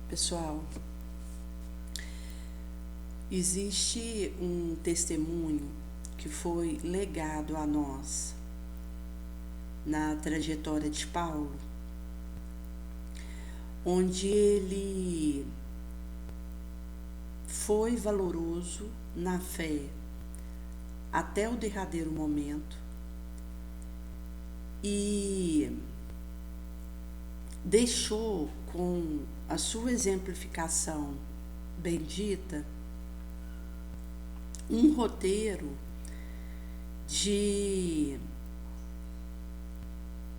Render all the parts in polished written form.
Pessoal, existe um testemunho que foi legado a nós na trajetória de Paulo, onde ele foi valoroso na fé até o derradeiro momento e deixou com a sua exemplificação bendita um roteiro de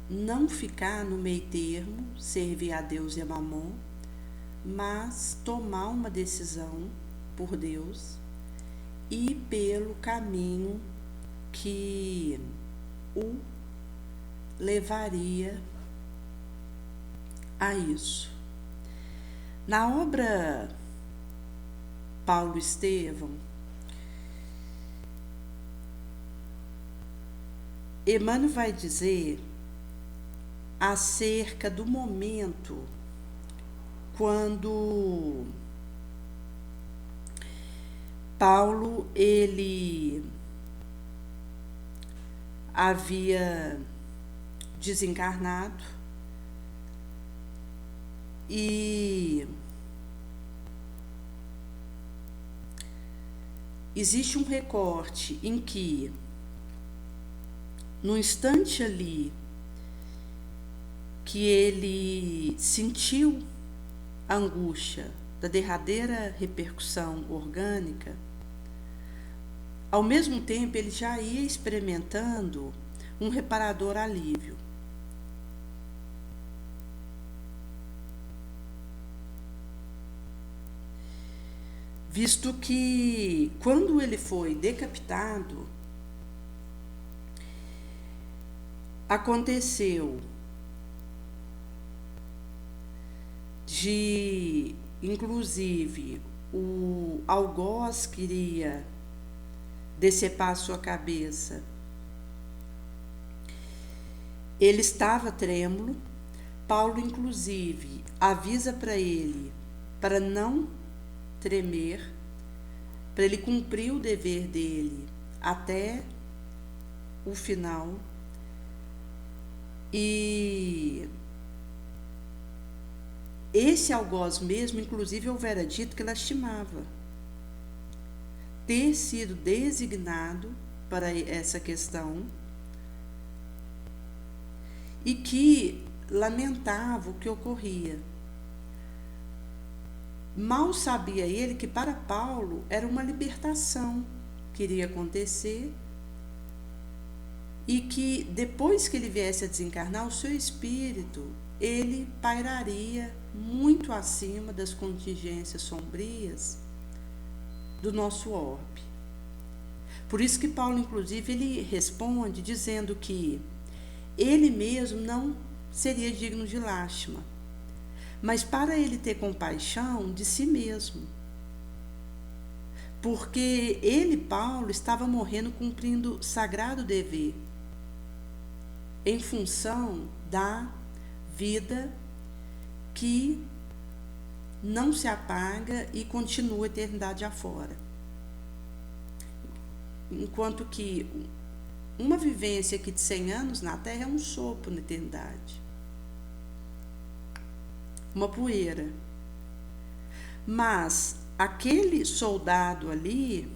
não ficar no meio termo, servir a Deus e a Mamon, mas tomar uma decisão por Deus e pelo caminho que o levaria a isso. Na obra Paulo Estevão, Emmanuel vai dizer acerca do momento quando Paulo ele havia desencarnado e existe um recorte em que, no instante ali que ele sentiu a angústia da derradeira repercussão orgânica, ao mesmo tempo ele já ia experimentando um reparador alívio. Visto que, quando ele foi decapitado, aconteceu de, inclusive, o algoz queria decepar sua cabeça. Ele estava trêmulo. Paulo, inclusive, avisa para ele para não tremer, para ele cumprir o dever dele até o final. E esse algoz mesmo, inclusive, houvera dito que lastimava ter sido designado para essa questão e que lamentava o que ocorria. Mal sabia ele que para Paulo era uma libertação que iria acontecer e que depois que ele viesse a desencarnar, o seu espírito, ele pairaria muito acima das contingências sombrias do nosso orbe. Por isso que Paulo, inclusive, ele responde dizendo que ele mesmo não seria digno de lástima, mas para ele ter compaixão de si mesmo. Porque ele, Paulo, estava morrendo cumprindo sagrado dever em função da vida que não se apaga e continua a eternidade afora. Enquanto que uma vivência aqui de 100 anos na Terra é um sopro na eternidade. Uma poeira. Mas aquele soldado ali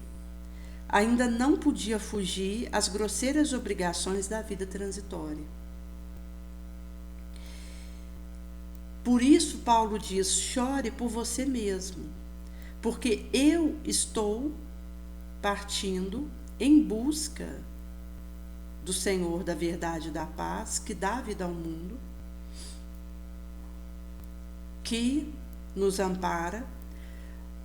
ainda não podia fugir às grosseiras obrigações da vida transitória. Por isso, Paulo diz: chore por você mesmo, porque eu estou partindo em busca do Senhor da verdade e da paz, que dá vida ao mundo, que nos ampara,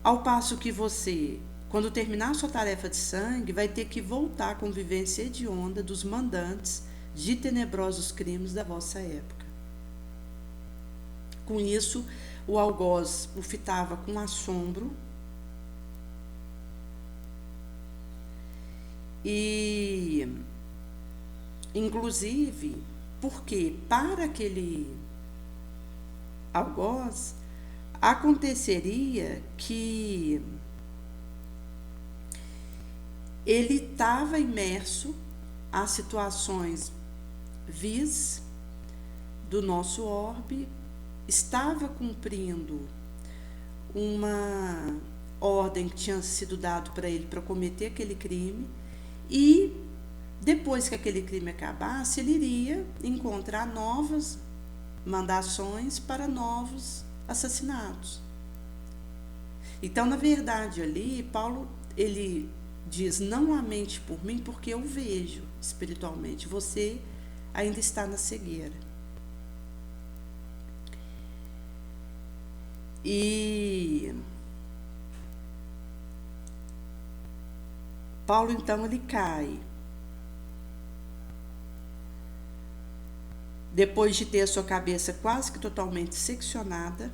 ao passo que você, quando terminar sua tarefa de sangue, vai ter que voltar à convivência hedionda dos mandantes de tenebrosos crimes da vossa época. Com isso, o algoz o fitava com assombro e, inclusive, porque para aquele algoz aconteceria que ele estava imerso a situações vis do nosso orbe, estava cumprindo uma ordem que tinha sido dado para ele para cometer aquele crime, e depois que aquele crime acabasse, ele iria encontrar novas mandações para novos assassinatos. Então, na verdade, ali, Paulo, ele diz, não lamente por mim, porque eu vejo espiritualmente, você ainda está na cegueira. E Paulo, então, ele cai. Depois de ter a sua cabeça quase que totalmente seccionada,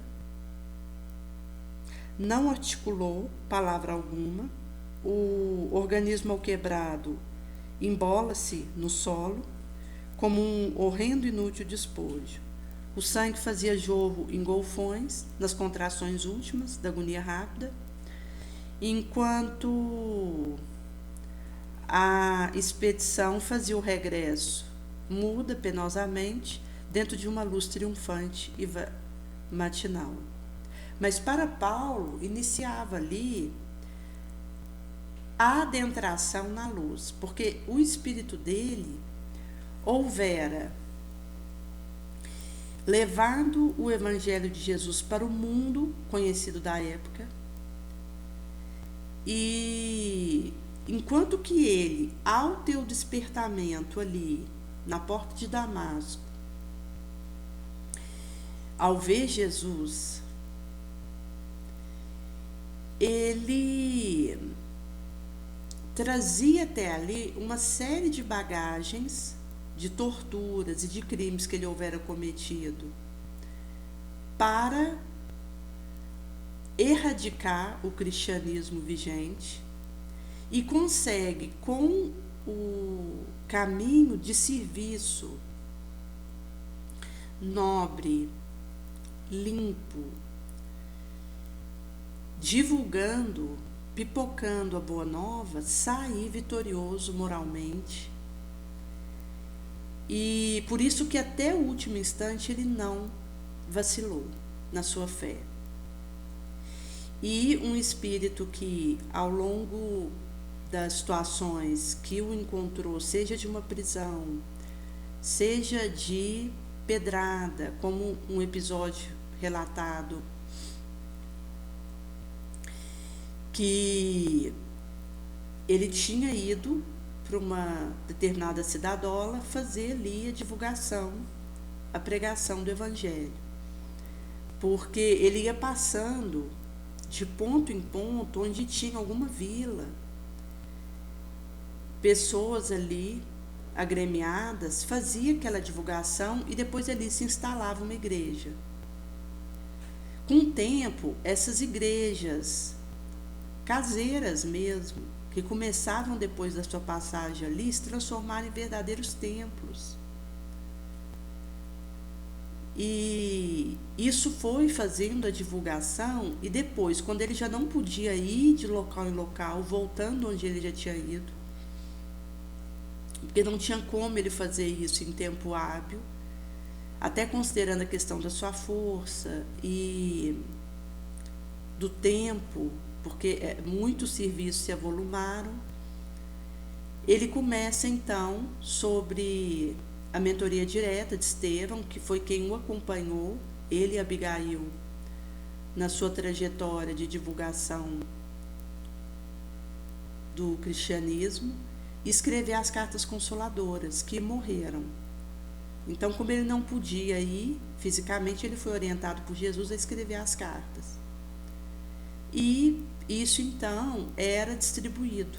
não articulou palavra alguma, o organismo quebrado embola-se no solo como um horrendo e inútil despojo. O sangue fazia jorro em golfões, nas contrações últimas da agonia rápida, enquanto a expedição fazia o regresso muda penosamente dentro de uma luz triunfante e matinal. Mas para Paulo iniciava ali a adentração na luz, porque o espírito dele houvera levando o evangelho de Jesus para o mundo conhecido da época, e enquanto que ele, ao ter o despertamento ali na porta de Damasco, ao ver Jesus, ele trazia até ali uma série de bagagens, de torturas e de crimes que ele houvera cometido, para erradicar o cristianismo vigente, e consegue, com o caminho de serviço nobre, limpo, divulgando, pipocando a boa nova, sair vitorioso moralmente. E por isso que até o último instante ele não vacilou na sua fé. E um espírito que, ao longo das situações que o encontrou, seja de uma prisão, seja de pedrada, como um episódio relatado, que ele tinha ido para uma determinada cidadola fazer ali a divulgação, a pregação do evangelho, porque ele ia passando de ponto em ponto onde tinha alguma vila, pessoas ali agremiadas, fazia aquela divulgação e depois ali se instalava uma igreja. Com o tempo, essas igrejas caseiras mesmo, que começavam depois da sua passagem ali, se transformaram em verdadeiros templos. E isso foi fazendo a divulgação, e depois, quando ele já não podia ir de local em local, voltando onde ele já tinha ido, porque não tinha como ele fazer isso em tempo hábil, até considerando a questão da sua força e do tempo, porque muitos serviços se avolumaram. Ele começa então sobre a mentoria direta de Estevão, que foi quem o acompanhou, ele e Abigail, na sua trajetória de divulgação do cristianismo, e escrever as cartas consoladoras, que morreram. Então, como ele não podia ir fisicamente, ele foi orientado por Jesus a escrever as cartas. E isso, então, era distribuído.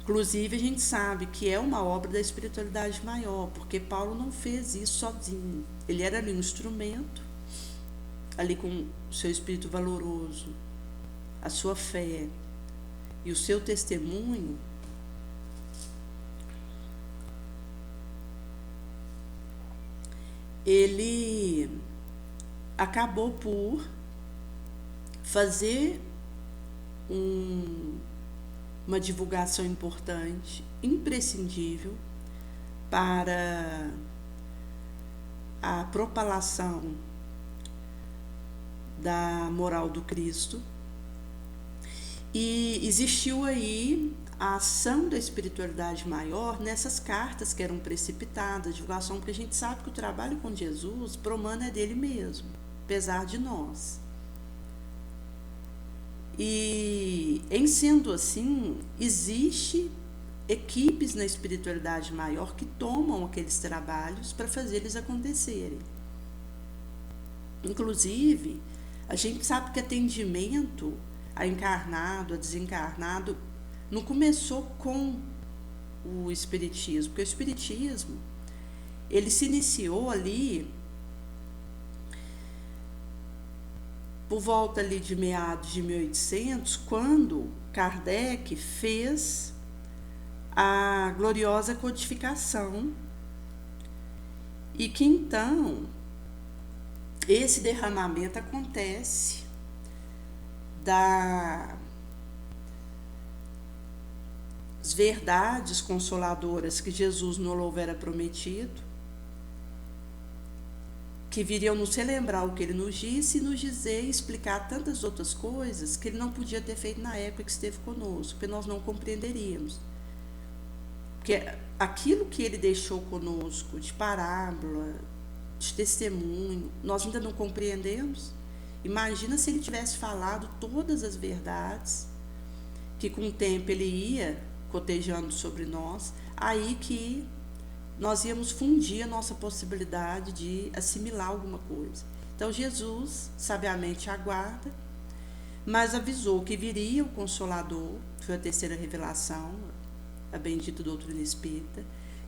Inclusive, a gente sabe que é uma obra da espiritualidade maior, porque Paulo não fez isso sozinho. Ele era ali um instrumento, ali com o seu espírito valoroso, a sua fé e o seu testemunho. Ele acabou por fazer uma divulgação importante, imprescindível para a propalação da moral do Cristo. E existiu aí a ação da espiritualidade maior nessas cartas que eram precipitadas, divulgação, porque a gente sabe que o trabalho com Jesus, pro humano, é dele mesmo, apesar de nós. E, em sendo assim, existe equipes na espiritualidade maior que tomam aqueles trabalhos para fazer eles acontecerem. Inclusive, a gente sabe que atendimento a encarnado, a desencarnado, não começou com o Espiritismo, porque o Espiritismo, ele se iniciou ali por volta ali de meados de 1800, quando Kardec fez a gloriosa codificação, e que então esse derramamento acontece das verdades consoladoras que Jesus nos houvera prometido, que viriam nos relembrar o que ele nos disse e nos dizer e explicar tantas outras coisas que ele não podia ter feito na época que esteve conosco, porque nós não compreenderíamos. Porque aquilo que ele deixou conosco de parábola, de testemunho, nós ainda não compreendemos. Imagina se ele tivesse falado todas as verdades, que com o tempo ele ia cotejando sobre nós, aí que nós íamos fundir a nossa possibilidade de assimilar alguma coisa. Então Jesus sabiamente aguarda, mas avisou que viria o Consolador, foi a terceira revelação, a bendita doutrina espírita,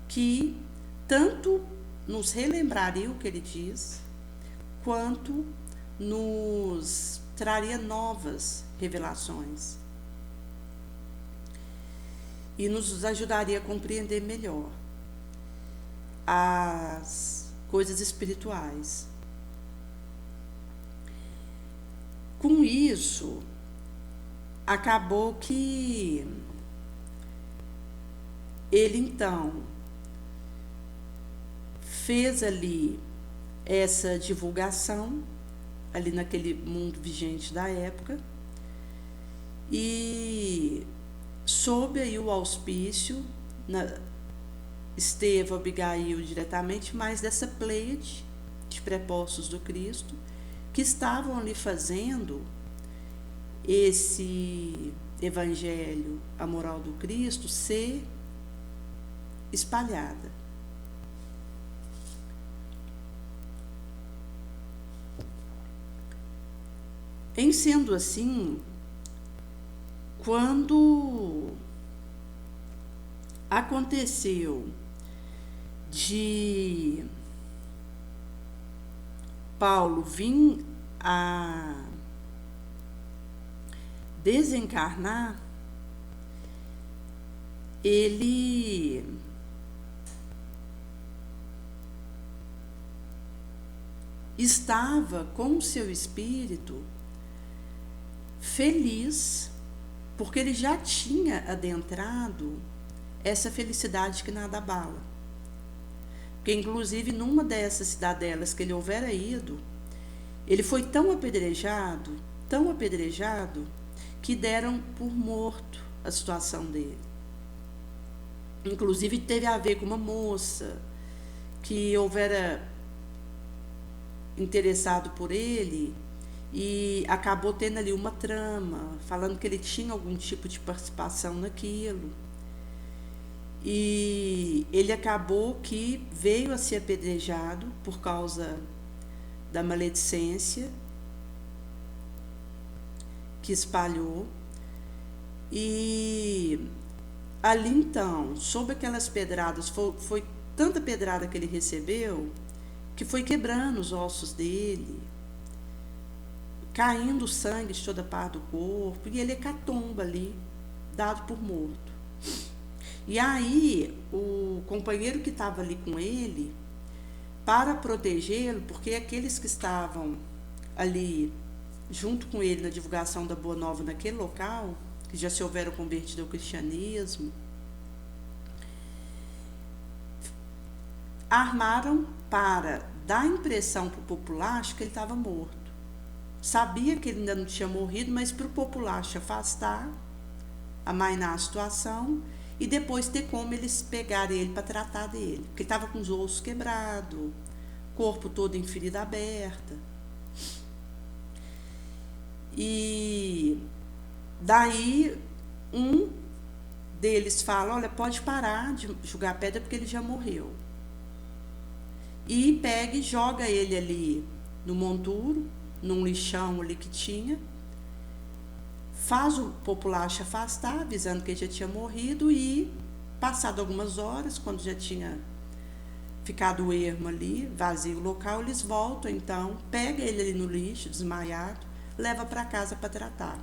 que tanto nos relembraria o que ele diz, quanto nos traria novas revelações e nos ajudaria a compreender melhor as coisas espirituais. Com isso, acabou que ele então fez ali essa divulgação ali naquele mundo vigente da época, e sob aí o auspício, Estevão, Abigail diretamente, mas dessa pleiade de prepostos do Cristo, que estavam ali fazendo esse evangelho, a moral do Cristo, ser espalhada. Em sendo assim, quando aconteceu de Paulo vir a desencarnar, ele estava com o seu espírito feliz, porque ele já tinha adentrado essa felicidade que nada abala. Porque, inclusive, numa dessas cidadelas que ele houvera ido, ele foi tão apedrejado, que deram por morto a situação dele. Inclusive, teve a ver com uma moça que houvera interessado por ele e acabou tendo ali uma trama, falando que ele tinha algum tipo de participação naquilo. E ele acabou que veio a ser apedrejado por causa da maledicência que espalhou. E ali então, sob aquelas pedradas, foi tanta pedrada que ele recebeu, que foi quebrando os ossos dele, caindo sangue de toda parte do corpo, e ele hecatomba ali, dado por morto. E aí, o companheiro que estava ali com ele, para protegê-lo, porque aqueles que estavam ali junto com ele na divulgação da Boa Nova naquele local, que já se houveram convertido ao cristianismo, armaram para dar impressão para o populacho que ele estava morto. Sabia que ele ainda não tinha morrido, mas para o populacho afastar, amainar a situação e depois ter como eles pegarem ele para tratar dele. Porque ele estava com os ossos quebrados, corpo todo em ferida aberta. E daí um deles fala, olha, pode parar de jogar pedra porque ele já morreu. E pega e joga ele ali no monturo, num lixão ali que tinha, faz o populacho afastar, avisando que ele já tinha morrido, e passado algumas horas, quando já tinha ficado o ermo ali, vazio o local, eles voltam então, pega ele ali no lixo, desmaiado, leva para casa para tratar.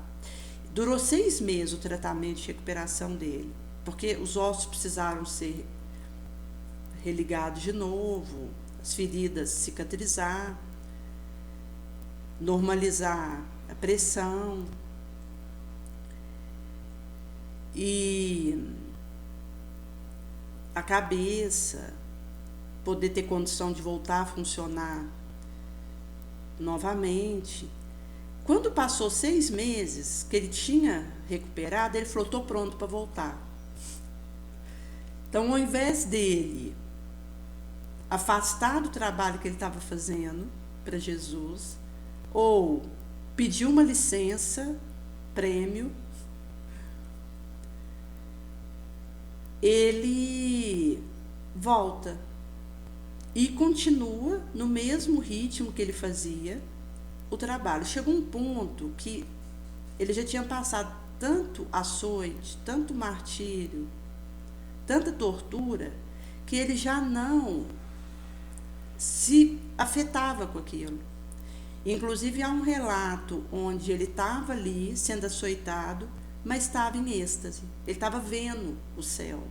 Durou 6 meses o tratamento de recuperação dele, porque os ossos precisaram ser religados de novo, as feridas cicatrizar, normalizar a pressão e a cabeça, poder ter condição de voltar a funcionar novamente. Quando passou 6 meses que ele tinha recuperado, ele falou, estou pronto para voltar. Então, ao invés dele afastar do trabalho que ele estava fazendo para Jesus, ou pedir uma licença, prêmio, ele volta e continua no mesmo ritmo que ele fazia o trabalho. Chegou um ponto que ele já tinha passado tanto açoite, tanto martírio, tanta tortura, que ele já não se afetava com aquilo. Inclusive há um relato onde ele estava ali sendo açoitado, mas estava em êxtase, ele estava vendo o céu.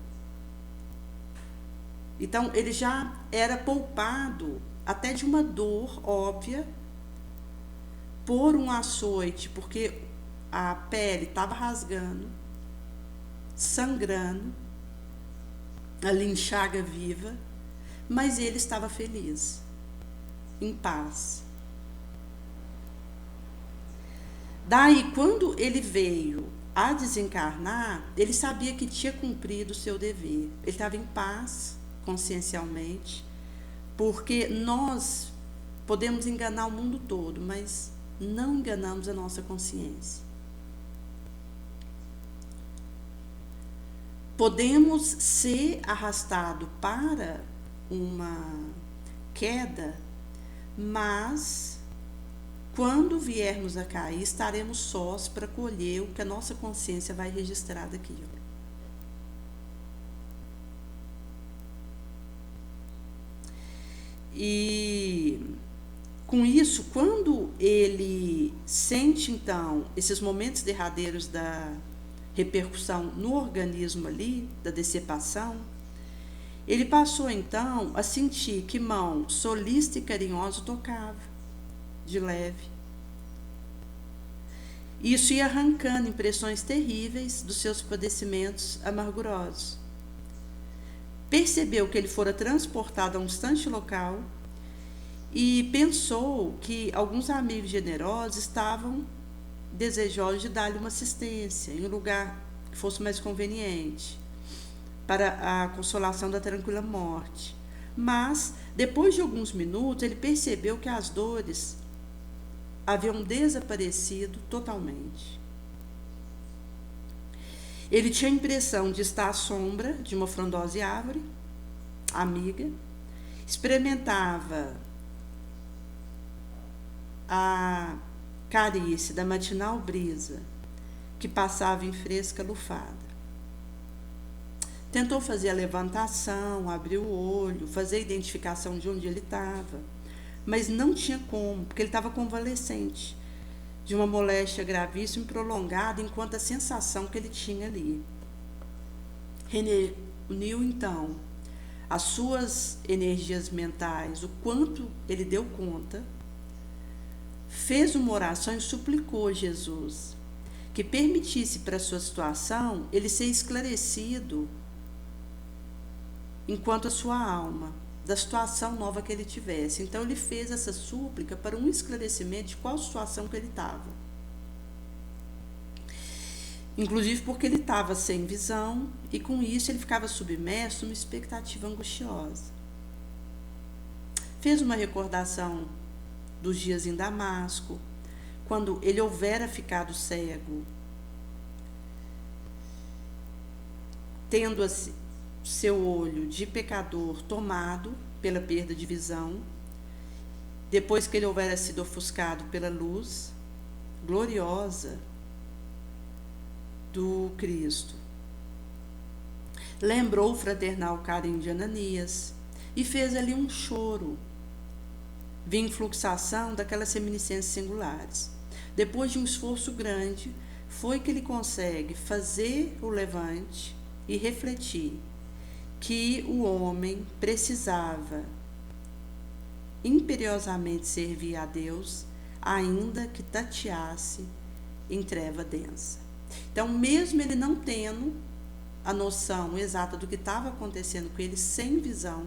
Então ele já era poupado até de uma dor óbvia por um açoite, porque a pele estava rasgando, sangrando, ali em chaga viva, mas ele estava feliz, em paz. Daí, quando ele veio a desencarnar, ele sabia que tinha cumprido o seu dever. Ele estava em paz, consciencialmente, porque nós podemos enganar o mundo todo, mas não enganamos a nossa consciência. Podemos ser arrastados para uma queda, mas quando viermos a cair, estaremos sós para colher o que a nossa consciência vai registrar daquilo. E com isso, quando ele sente então esses momentos derradeiros da repercussão no organismo ali, da decepação, ele passou então a sentir que mão solícita e carinhosa tocava de leve. Isso ia arrancando impressões terríveis dos seus padecimentos amargurosos. Percebeu que ele fora transportado a um distante local e pensou que alguns amigos generosos estavam desejosos de dar-lhe uma assistência em um lugar que fosse mais conveniente para a consolação da tranquila morte. Mas, depois de alguns minutos, ele percebeu que as dores haviam desaparecido totalmente. Ele tinha a impressão de estar à sombra de uma frondosa árvore amiga, experimentava a carícia da matinal brisa que passava em fresca lufada. Tentou fazer a levantação, abrir o olho, fazer a identificação de onde ele estava, mas não tinha como, porque ele estava convalescente de uma moléstia gravíssima e prolongada, enquanto a sensação que ele tinha ali. Reuniu então as suas energias mentais, o quanto ele deu conta, fez uma oração e suplicou a Jesus que permitisse para a sua situação ele ser esclarecido enquanto a sua alma, da situação nova que ele tivesse. Então ele fez essa súplica para um esclarecimento de qual situação que ele estava. Inclusive porque ele estava sem visão e com isso ele ficava submerso numa expectativa angustiosa. Fez uma recordação dos dias em Damasco, quando ele houvera ficado cego, tendo seu olho de pecador tomado pela perda de visão, depois que ele houvera sido ofuscado pela luz gloriosa do Cristo. Lembrou o fraternal carinho de Ananias e fez ali um choro, via influxação daquelas reminiscências singulares. Depois de um esforço grande, foi que ele consegue fazer o levante e refletir que o homem precisava imperiosamente servir a Deus, ainda que tateasse em treva densa. Então, mesmo ele não tendo a noção exata do que estava acontecendo com ele, sem visão,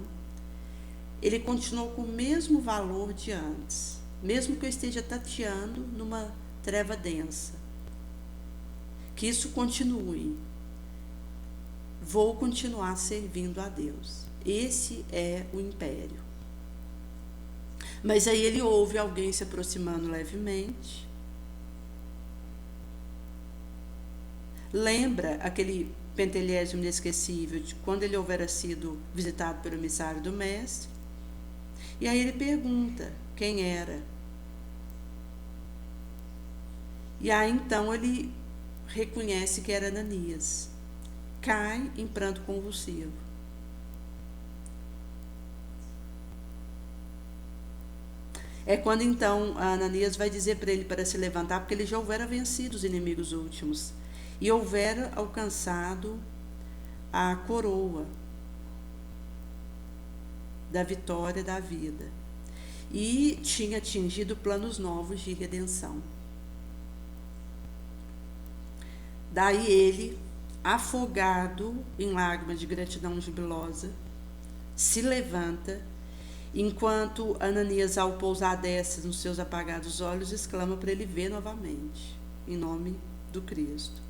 ele continuou com o mesmo valor de antes, mesmo que eu esteja tateando numa treva densa. Que isso continue. Vou continuar servindo a Deus. Esse é o império. Mas aí ele ouve alguém se aproximando levemente. Lembra aquele pentelésimo inesquecível de quando ele houvera sido visitado pelo emissário do mestre. E aí ele pergunta quem era. E aí então ele reconhece que era Ananias. Cai em pranto convulsivo. É quando então a Ananias vai dizer para ele para se levantar, porque ele já houvera vencido os inimigos últimos e houvera alcançado a coroa da vitória da vida e tinha atingido planos novos de redenção. Daí ele, afogado em lágrimas de gratidão jubilosa, se levanta, enquanto Ananias, ao pousar a destra nos seus apagados olhos, exclama para ele ver novamente, em nome do Cristo.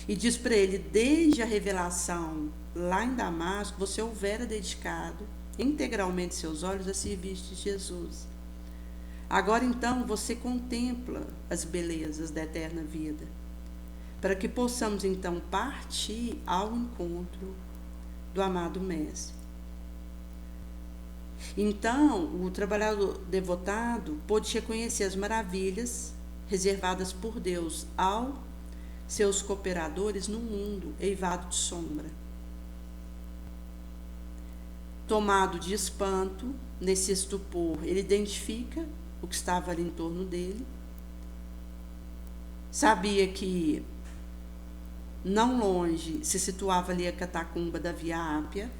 E diz para ele, desde a revelação lá em Damasco, você houvera dedicado integralmente seus olhos a servir de Jesus. Agora então você contempla as belezas da eterna vida, para que possamos então partir ao encontro do amado Mestre. Então, o trabalhador devotado pôde reconhecer as maravilhas reservadas por Deus aos seus cooperadores no mundo eivado de sombra. Tomado de espanto, nesse estupor, ele identifica o que estava ali em torno dele, sabia que não longe se situava ali a catacumba da Via Ápia.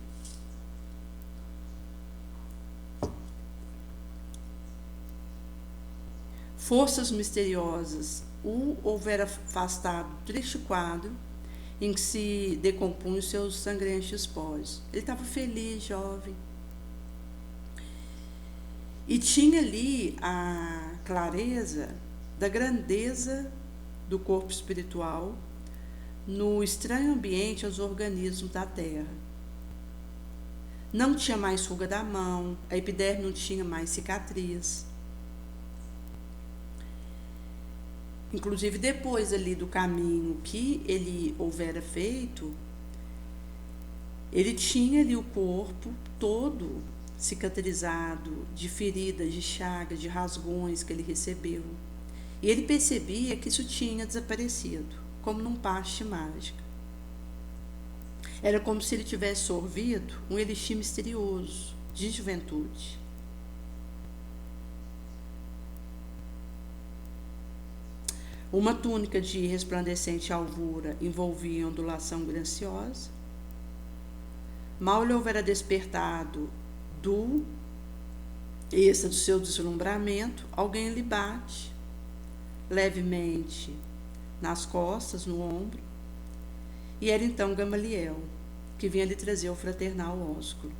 Forças misteriosas o houvera afastado do triste quadro em que se decompunham os seus sangrentos despojos. Ele estava feliz, jovem. E tinha ali a clareza da grandeza do corpo espiritual no estranho ambiente aos organismos da terra. Não tinha mais ruga da mão, a epiderme não tinha mais cicatriz. Inclusive, depois ali do caminho que ele houvera feito, ele tinha ali o corpo todo cicatrizado de feridas, de chagas, de rasgões que ele recebeu. E ele percebia que isso tinha desaparecido, como num passe mágico. Era como se ele tivesse sorvido um elixir misterioso de juventude. Uma túnica de resplandecente alvura envolvia ondulação graciosa. Mal lhe houvera despertado do esse do seu deslumbramento, alguém lhe bate levemente nas costas, no ombro, e era então Gamaliel, que vinha lhe trazer o fraternal ósculo.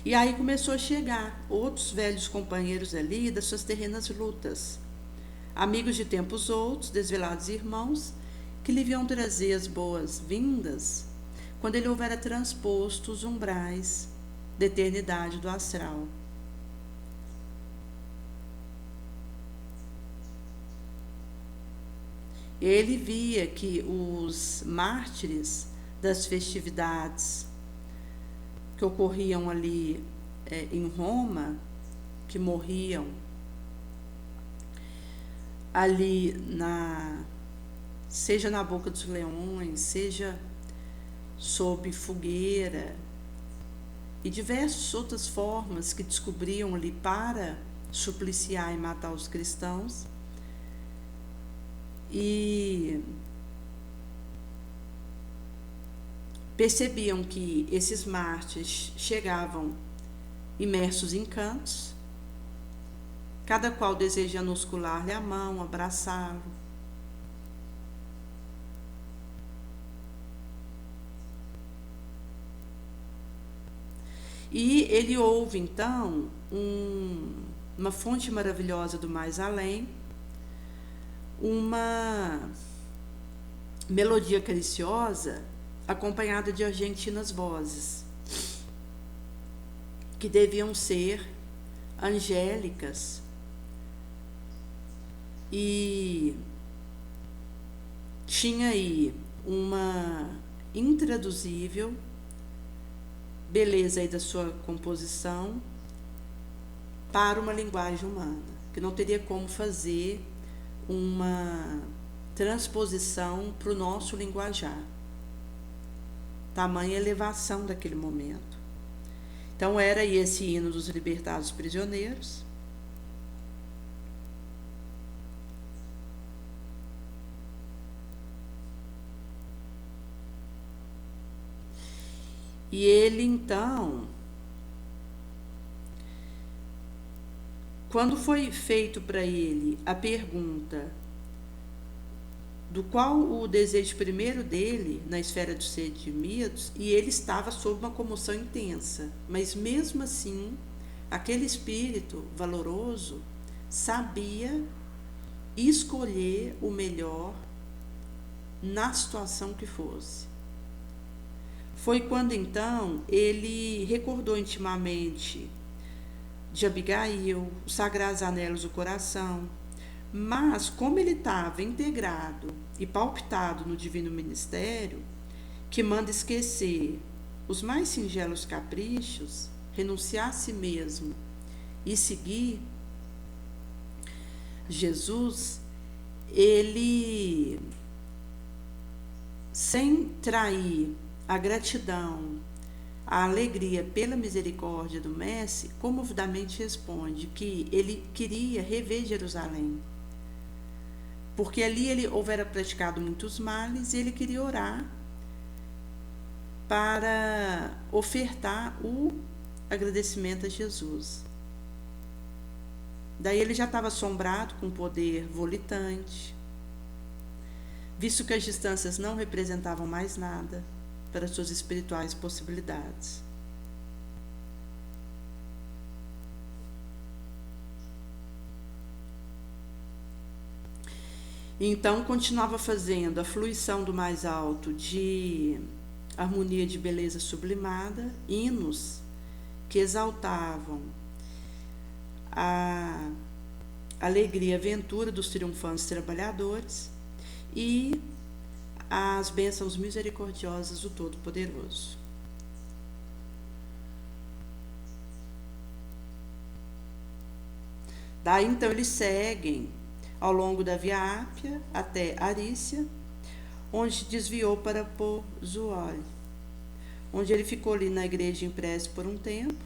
E aí começou a chegar outros velhos companheiros ali das suas terrenas lutas, amigos de tempos outros, desvelados irmãos, que lhe vinham trazer as boas-vindas quando ele houvera transposto os umbrais da eternidade do astral. Ele via que os mártires das festividades que ocorriam ali em Roma, que morriam ali seja na boca dos leões, seja sob fogueira e diversas outras formas que descobriam ali para supliciar e matar os cristãos, e percebiam que esses mártires chegavam imersos em cantos, cada qual desejando oscular-lhe a mão, abraçá-lo. E ele ouve então uma fonte maravilhosa do mais além, uma melodia cariciosa acompanhada de argentinas vozes, que deviam ser angélicas e tinha aí uma intraduzível beleza aí da sua composição para uma linguagem humana, que não teria como fazer uma transposição para o nosso linguajar. Tamanha elevação daquele momento. Então era aí esse hino dos libertados prisioneiros. E ele então, quando foi feito para ele a pergunta do qual o desejo primeiro dele na esfera dos redimidos, e ele estava sob uma comoção intensa, mas mesmo assim, aquele espírito valoroso sabia escolher o melhor na situação que fosse. Foi quando então ele recordou intimamente de Abigail, os sagrados anelos do coração, mas como ele estava integrado e palpitado no divino ministério, que manda esquecer os mais singelos caprichos, renunciar a si mesmo e seguir Jesus, ele, sem trair a gratidão, a alegria pela misericórdia do Mestre, comovidamente responde que ele queria rever Jerusalém, porque ali ele houvera praticado muitos males e ele queria orar para ofertar o agradecimento a Jesus. Daí ele já estava assombrado com o poder volitante, visto que as distâncias não representavam mais nada para suas espirituais possibilidades. Então continuava fazendo a fluição do mais alto de harmonia de beleza sublimada, hinos que exaltavam a alegria e aventura dos triunfantes trabalhadores e as bênçãos misericordiosas do Todo-Poderoso. Daí então eles seguem ao longo da Via Ápia até Arícia, onde desviou para Pozzuoli, onde ele ficou ali na igreja em prece por um tempo.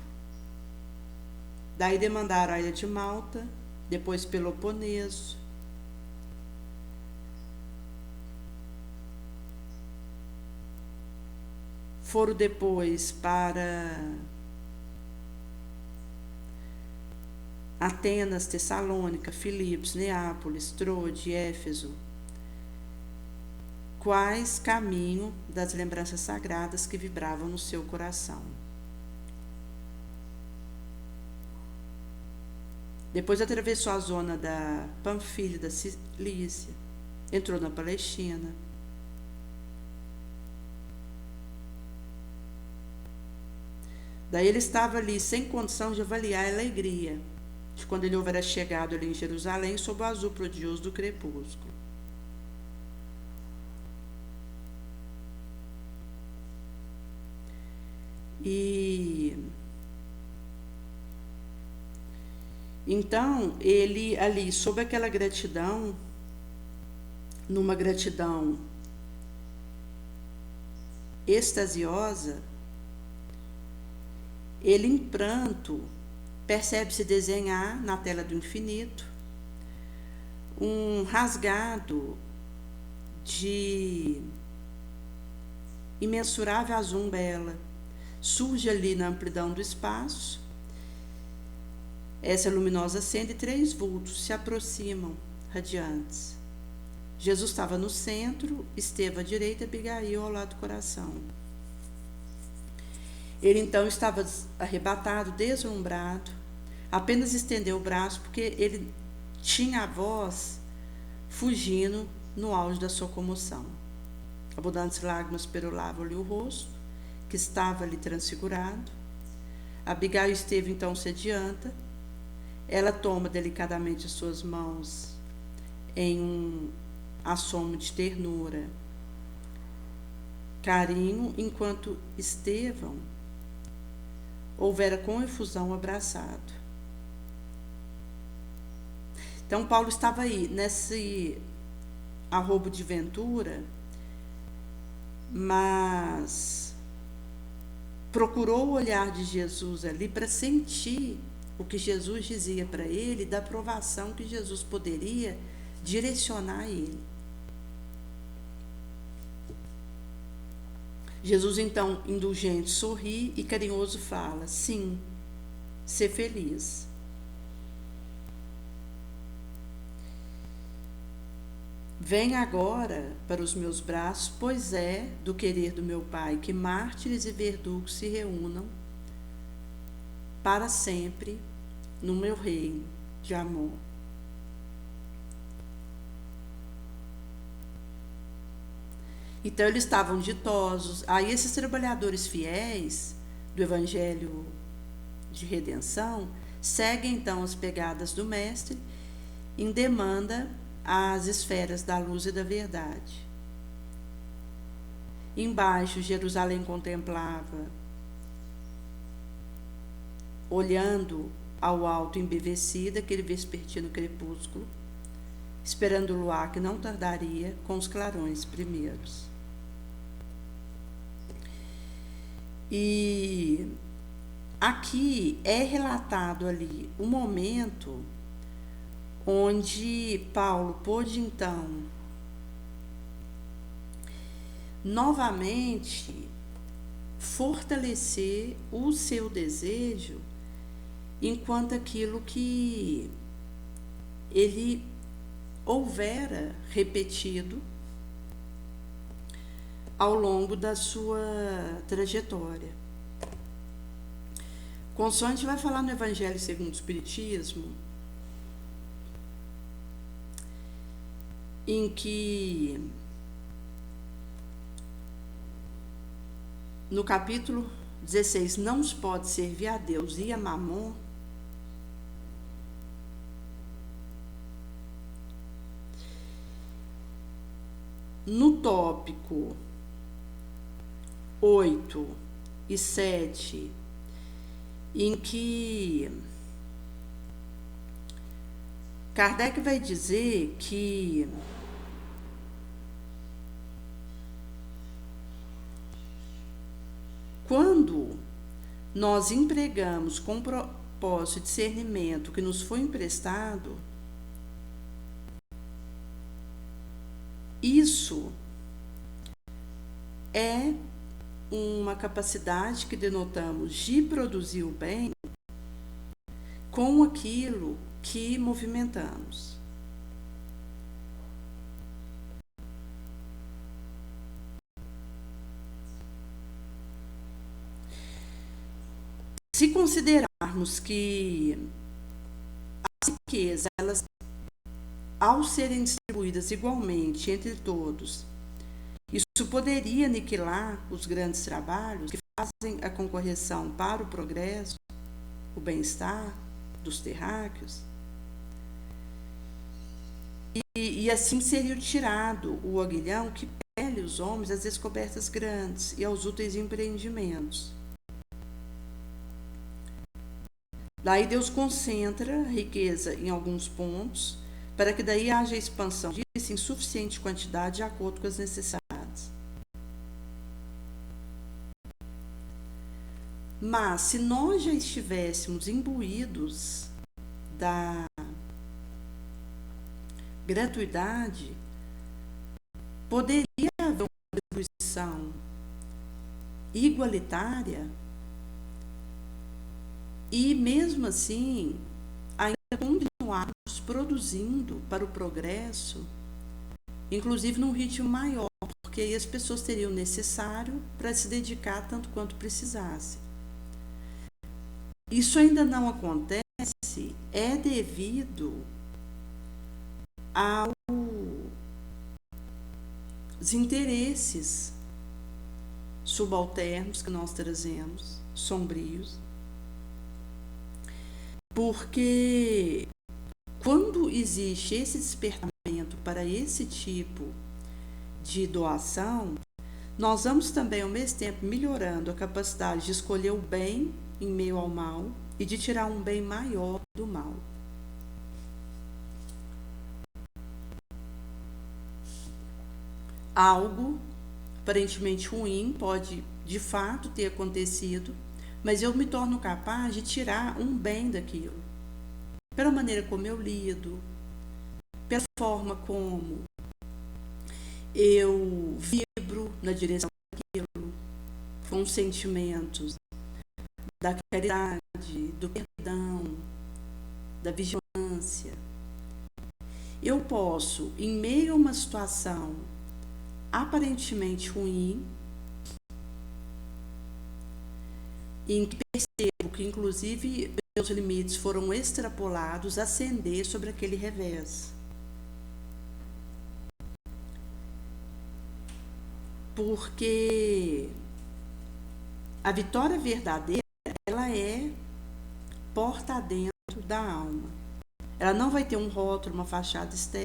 Daí demandaram a ilha de Malta, depois Peloponeso, foram depois para Atenas, Tessalônica, Filipos, Neápolis, Troade, Éfeso, quais caminho das lembranças sagradas que vibravam no seu coração. Depois atravessou a zona da Panfilha, da Cilícia, entrou na Palestina. Daí ele estava ali sem condição de avaliar a alegria de quando ele houvera chegado ali em Jerusalém sob o azul prodigioso do crepúsculo. E então ele ali, sob aquela gratidão, numa gratidão extasiosa, ele em pranto percebe-se desenhar na tela do infinito um rasgado de imensurável azul umbela. Surge ali na amplidão do espaço essa luminosa cena e 3 vultos se aproximam, radiantes. Jesus estava no centro, Estevão à direita e Abigail ao lado do coração. Ele então estava arrebatado, deslumbrado, apenas estendeu o braço porque ele tinha a voz fugindo no auge da sua comoção. Abundantes lágrimas perolavam-lhe o rosto, que estava ali transfigurado. Abigail e Estevão então se adianta. Ela toma delicadamente as suas mãos em um assomo de ternura, carinho, enquanto Estevão houvera com efusão abraçado. Então Paulo estava aí nesse arrobo de ventura, mas procurou o olhar de Jesus ali para sentir o que Jesus dizia para ele, da aprovação que Jesus poderia direcionar a ele. Jesus então, indulgente, sorri e carinhoso fala: sim, ser feliz. Vem agora para os meus braços, pois é do querer do meu Pai que mártires e verdugos se reúnam para sempre no meu reino de amor. Então eles estavam ditosos. Aí esses trabalhadores fiéis do Evangelho de redenção seguem então as pegadas do Mestre em demanda às esferas da luz e da verdade. Embaixo, Jerusalém contemplava, olhando ao alto embevecida, aquele vespertino crepúsculo, esperando o luar que não tardaria com os clarões primeiros. E aqui é relatado ali o momento onde Paulo pôde então novamente fortalecer o seu desejo enquanto aquilo que ele houvera repetido ao longo da sua trajetória. Consoante a gente vai falar no Evangelho segundo o Espiritismo, em que no capítulo 16, não se pode servir a Deus e a Mamon, no tópico 8 e 7, em que Kardec vai dizer que quando nós empregamos com propósito e discernimento que nos foi emprestado, isso é uma capacidade que denotamos de produzir o bem com aquilo que movimentamos. Se considerarmos que as riquezas, elas, ao serem distribuídas igualmente entre todos, isso poderia aniquilar os grandes trabalhos que fazem a concorreção para o progresso, o bem-estar dos terráqueos, e assim seria tirado o aguilhão que pele os homens às descobertas grandes e aos úteis empreendimentos. Daí Deus concentra a riqueza em alguns pontos, para que daí haja expansão disso em suficiente quantidade de acordo com as necessidades. Mas se nós já estivéssemos imbuídos da gratuidade, poderia haver uma distribuição igualitária e, mesmo assim, ainda continuarmos produzindo para o progresso, inclusive num ritmo maior, porque aí as pessoas teriam necessário para se dedicar tanto quanto precisassem. Isso ainda não acontece, é devido aos interesses subalternos que nós trazemos, sombrios, porque quando existe esse despertamento para esse tipo de doação, nós vamos também, ao mesmo tempo, melhorando a capacidade de escolher o bem em meio ao mal e de tirar um bem maior do mal. Algo aparentemente ruim pode, de fato, ter acontecido, mas eu me torno capaz de tirar um bem daquilo. Pela maneira como eu lido, pela forma como eu vibro na direção daquilo, com os sentimentos da caridade, do perdão, da vigilância. Eu posso, em meio a uma situação aparentemente ruim, em que percebo que, inclusive, meus limites foram extrapolados, ascender sobre aquele revés. Porque a vitória verdadeira, ela é porta adentro da alma. Ela não vai ter um rótulo, uma fachada externa.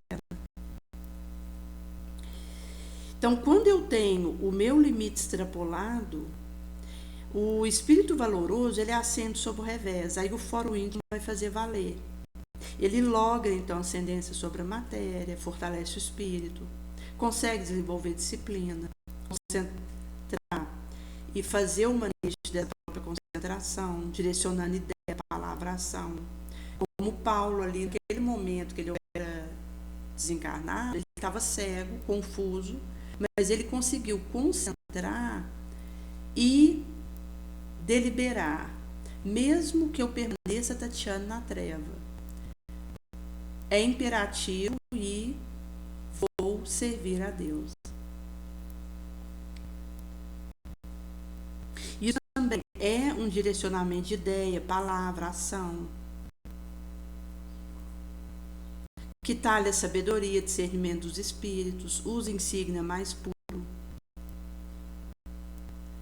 Então, quando eu tenho o meu limite extrapolado, o espírito valoroso, ele ascende sobre o revés, aí o foro íntimo vai fazer valer. Ele logra, então, ascendência sobre a matéria, fortalece o espírito, consegue desenvolver disciplina, concentrar e fazer o manejo da própria concentração, direcionando ideia, palavra, ação. Como Paulo ali, naquele momento que ele era desencarnado, ele estava cego, confuso, mas ele conseguiu concentrar e deliberar, mesmo que eu permaneça tateando na treva. É imperativo e vou servir a Deus. Isso também é um direcionamento de ideia, palavra, ação, que talha a sabedoria, discernimento dos espíritos, usa insígnia mais puro,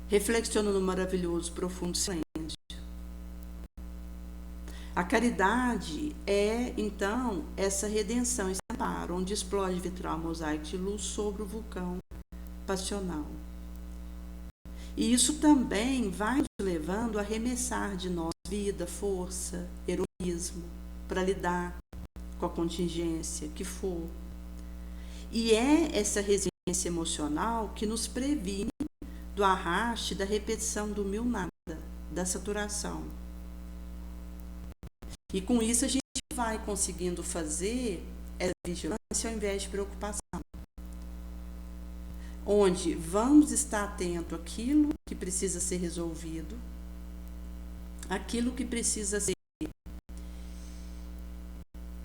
reflexiona no maravilhoso, profundo silêncio. A caridade é, então, essa redenção, esse amparo, onde explode vitral mosaico de luz sobre o vulcão passional. E isso também vai nos levando a arremessar de nós vida, força, heroísmo, para lidar com a contingência que for. E é essa resiliência emocional que nos previne do arraste, da repetição do mil nada, da saturação. E com isso a gente vai conseguindo fazer essa vigilância ao invés de preocupação. onde vamos estar atento àquilo que precisa ser resolvido, aquilo que precisa ser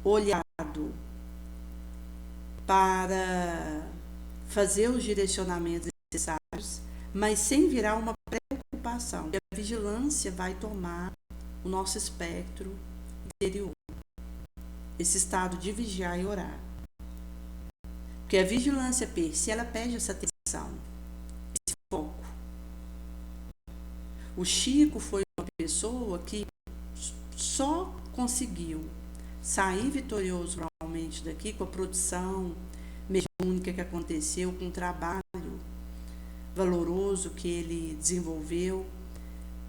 olhado para fazer os direcionamentos necessários, mas sem virar uma preocupação. E a vigilância vai tomar o nosso espectro interior, esse estado de vigiar e orar. Porque a vigilância se ela pede essa atenção, esse foco. O Chico foi uma pessoa que só conseguiu sair vitorioso realmente daqui com a produção mediúnica que aconteceu, com o trabalho valoroso que ele desenvolveu,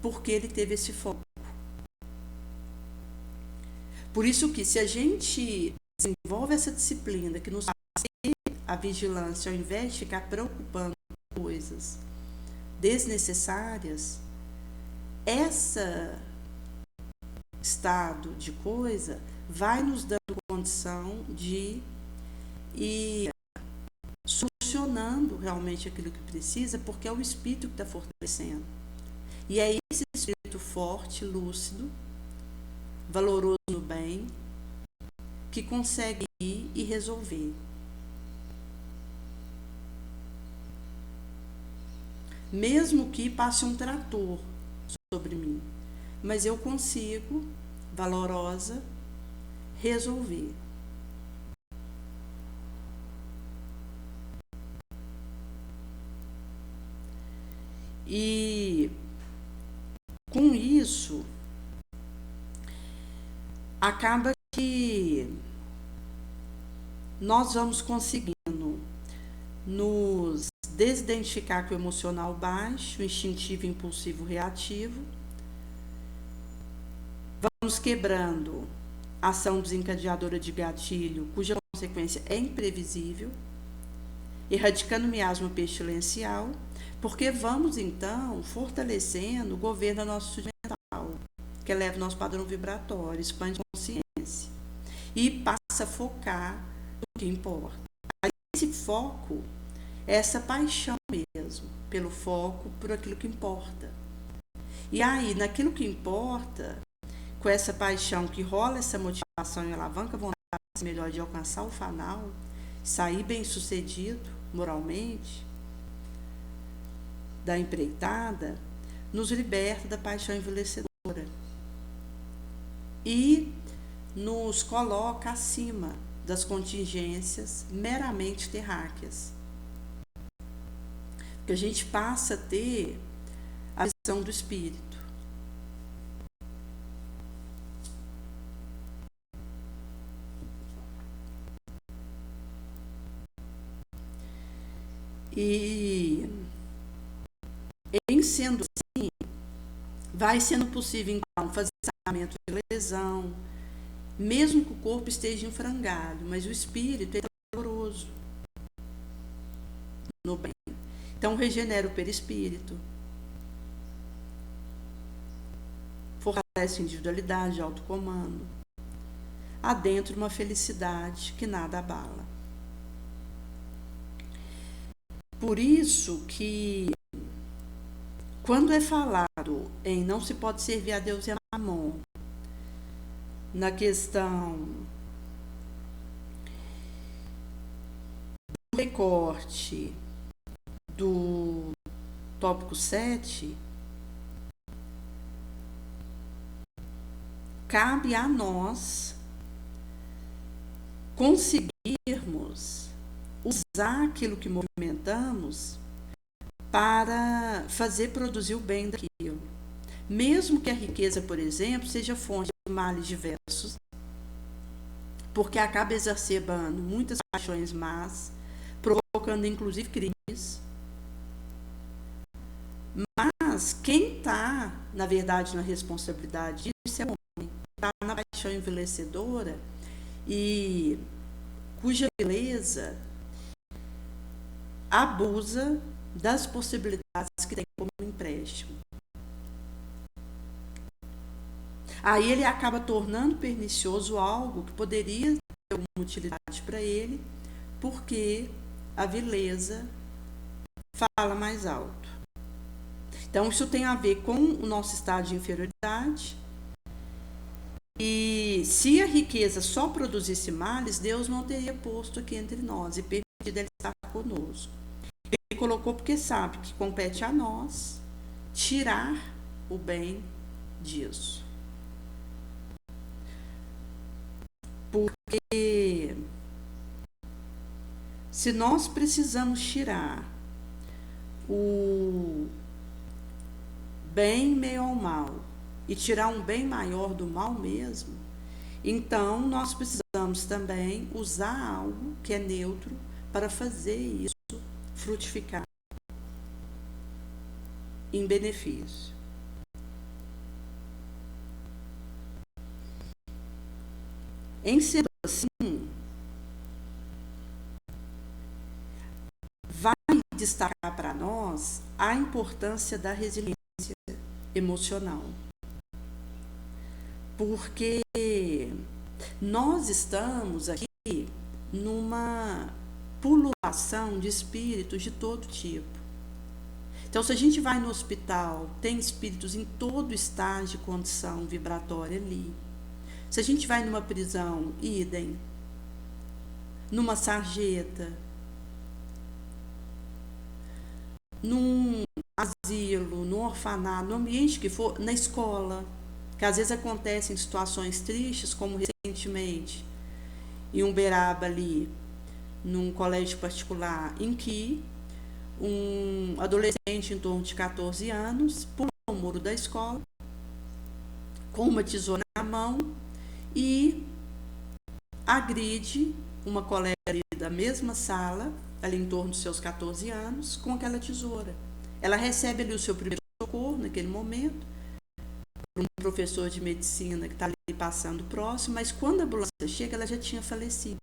porque ele teve esse foco. Por isso que se a gente desenvolve essa disciplina que nos faz ter a vigilância, ao invés de ficar preocupando com coisas desnecessárias, esse estado de coisa vai nos dando condição de ir solucionando realmente aquilo que precisa, porque é o espírito que está fortalecendo. E é esse espírito forte, lúcido, valoroso no bem, que consegue ir e resolver. Mesmo que passe um trator sobre mim, mas eu consigo, valorosa, resolver. E com isso acaba que nós vamos conseguindo nos desidentificar com o emocional baixo, instintivo, impulsivo, reativo. Vamos quebrando a ação desencadeadora de gatilho, cuja consequência é imprevisível, erradicando o miasma pestilencial, porque vamos então fortalecendo o governo da nossa saúde mental, que eleva o nosso padrão vibratório, expande a consciência e passa a focar no que importa. Aí, esse foco é essa paixão mesmo, pelo foco, por aquilo que importa. E aí, naquilo que importa, com essa paixão que rola essa motivação e alavanca a vontade melhor de alcançar o fanal, sair bem sucedido moralmente da empreitada, nos liberta da paixão envelhecedora e nos coloca acima das contingências meramente terráqueas. Que a gente passa a ter a visão do espírito. E em sendo assim, vai sendo possível então fazer tratamento de lesão, mesmo que o corpo esteja em frangalho, mas o espírito é valoroso no bem. Então regenera o perispírito, fortalece a individualidade, autocomando, adentra uma felicidade que nada abala. Por isso que, quando é falado em não se pode servir a Deus e a Mamon, na questão do recorte do tópico 7, cabe a nós conseguirmos usar aquilo que movimentamos para fazer produzir o bem daquilo. Mesmo que a riqueza, por exemplo, seja fonte de males diversos, porque acaba exacerbando muitas paixões más, provocando inclusive crimes. Mas quem está, na verdade, na responsabilidade disso é o homem. Está na paixão envelhecedora e cuja beleza abusa das possibilidades que tem como empréstimo. Aí ele acaba tornando pernicioso algo que poderia ter alguma utilidade para ele, porque a vileza fala mais alto. Então, isso tem a ver com o nosso estado de inferioridade. E se a riqueza só produzisse males, Deus não teria posto aqui entre nós e permitido ele estar conosco. Ele colocou porque sabe que compete a nós tirar o bem disso. Porque se nós precisamos tirar o bem meio ao mal e tirar um bem maior do mal mesmo, então nós precisamos também usar algo que é neutro para fazer isso frutificar em benefício. Em sendo assim, vai destacar para nós a importância da resiliência emocional. Porque nós estamos aqui numa pululação de espíritos de todo tipo. Então, se a gente vai no hospital, tem espíritos em todo estágio de condição vibratória ali. Se a gente vai numa prisão, idem. Numa sarjeta, num asilo, num orfanato, no ambiente que for, na escola, que às vezes acontecem situações tristes, como recentemente em Uberaba ali, num colégio particular, em que um adolescente em torno de 14 anos pulou o muro da escola com uma tesoura na mão e agride uma colega da mesma sala, ali em torno dos seus 14 anos, com aquela tesoura. Ela recebe ali o seu primeiro socorro naquele momento, um professor de medicina que está ali passando próximo, mas quando a ambulância chega, ela já tinha falecido.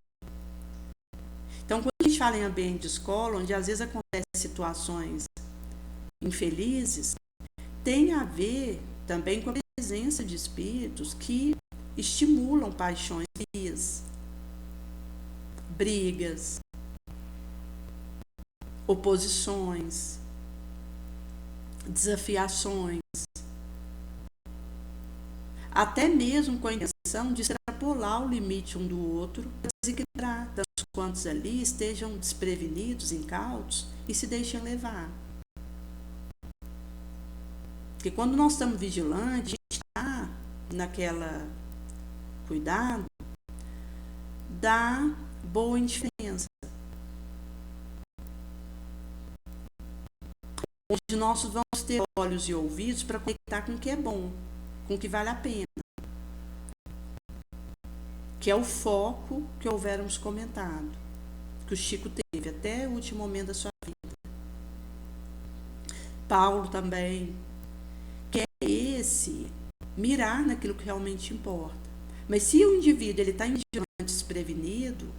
Então, quando a gente fala em ambiente de escola, onde às vezes acontecem situações infelizes, tem a ver também com a presença de espíritos que estimulam paixões, brigas, oposições, desafiações, até mesmo com a intenção de extrapolar o limite um do outro, para desequilibrar tantos quantos ali estejam desprevenidos, incautos e se deixem levar. Porque quando nós estamos vigilantes, a gente está naquela cuidado da boa indiferença, onde nós vamos ter olhos e ouvidos para conectar com o que é bom, com o que vale a pena, que é o foco que houvéramos comentado, que o Chico teve até o último momento da sua vida. Paulo também, que é esse mirar naquilo que realmente importa. Mas se o indivíduo está vigilante, desprevenido,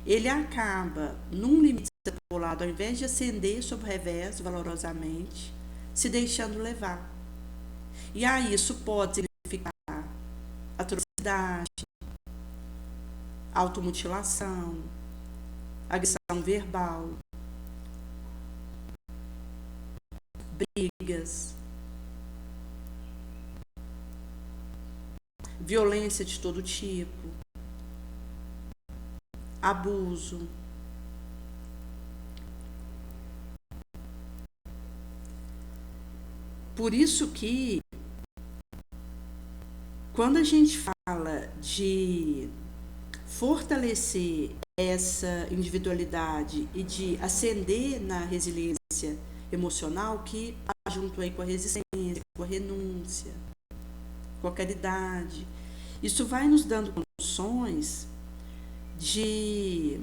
ele acaba num limite extrapolado, ao invés de ascender sobre o revés valorosamente, se deixando levar. E aí isso pode significar atrocidade, automutilação, agressão verbal, brigas, violência de todo tipo, abuso. Por isso que, quando a gente fala de fortalecer essa individualidade e de ascender na resiliência emocional, que está junto aí com a resistência, com a renúncia, com a caridade, isso vai nos dando condições de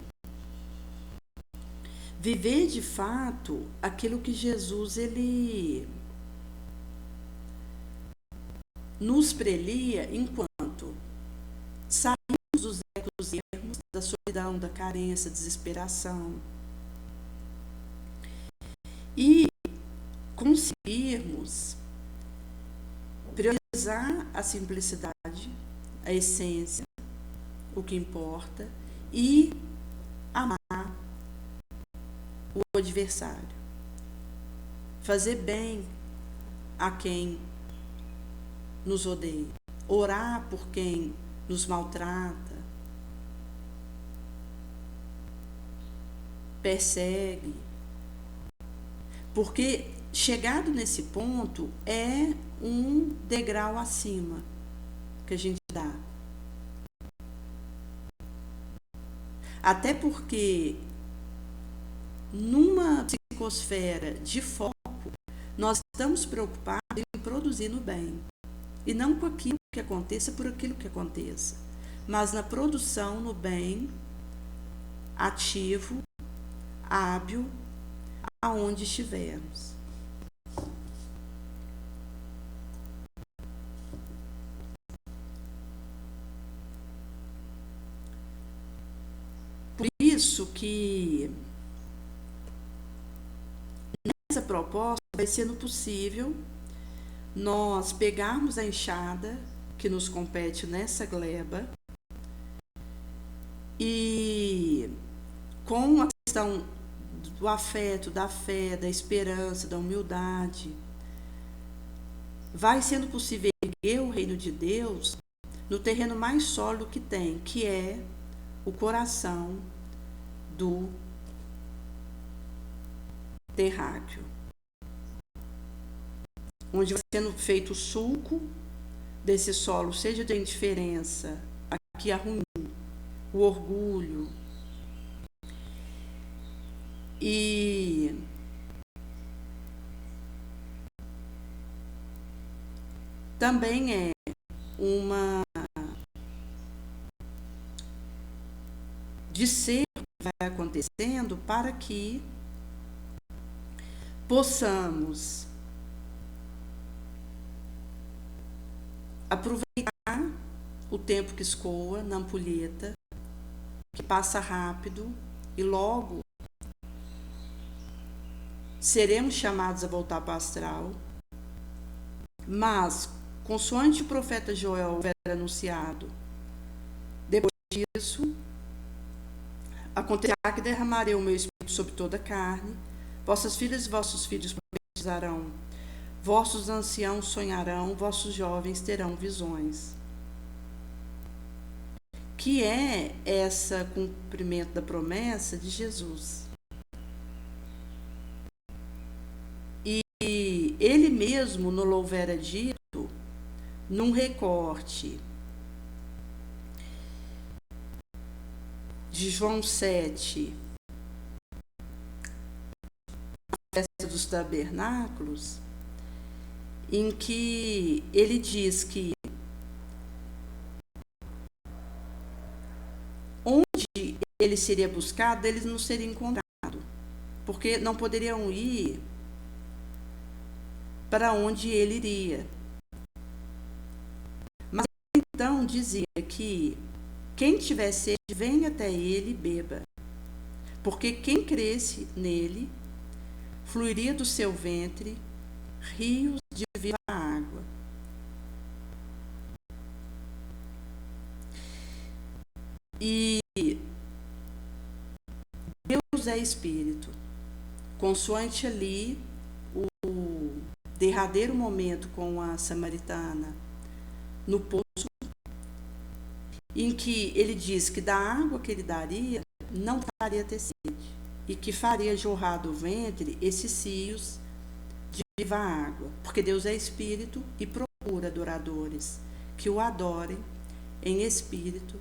viver de fato aquilo que Jesus ele nos prelia enquanto saímos dos ecos e ermos da solidão, da carência, da desesperação e conseguirmos priorizar a simplicidade, a essência, o que importa e amar o adversário. fazer bem a quem nos odeia, orar por quem nos maltrata, persegue. Porque chegado nesse ponto é um degrau acima que a gente dá. Até porque numa psicosfera de foco, nós estamos preocupados em produzir no bem. E não com aquilo que aconteça por aquilo que aconteça. Mas na produção no bem, ativo, hábil, aonde estivermos. Por isso que nessa proposta vai sendo possível nós pegarmos a enxada que nos compete nessa gleba e com a questão do afeto, da fé, da esperança, da humildade, vai sendo possível erguer o reino de Deus no terreno mais sólido que tem, que é o coração do terráqueo, onde vai sendo feito o sulco desse solo, seja de indiferença, aqui a ruim, o orgulho, e também é uma discerno que vai acontecendo para que possamos aproveitar o tempo que escoa na ampulheta, que passa rápido e logo seremos chamados a voltar para o astral, mas, consoante o profeta Joel houver anunciado, depois disso, acontecerá que derramarei o meu espírito sobre toda a carne, vossas filhas e vossos filhos profetizarão, vossos anciãos sonharão, vossos jovens terão visões. Que é esse cumprimento da promessa de Jesus. E ele mesmo no louvera dito, num recorte de João 7, a festa dos tabernáculos, em que ele diz que onde ele seria buscado, eles não seriam encontrados, porque não poderiam ir para onde ele iria. Mas então dizia que quem tiver sede, venha até ele e beba, porque quem cresce nele, fluiria do seu ventre rios de viva água. E Deus é Espírito. Consoante ali o derradeiro momento com a samaritana no poço, em que ele diz que da água que ele daria, não faria ter sede, e que faria jorrar do ventre esses rios de viva água, porque Deus é Espírito e procura adoradores que o adorem em espírito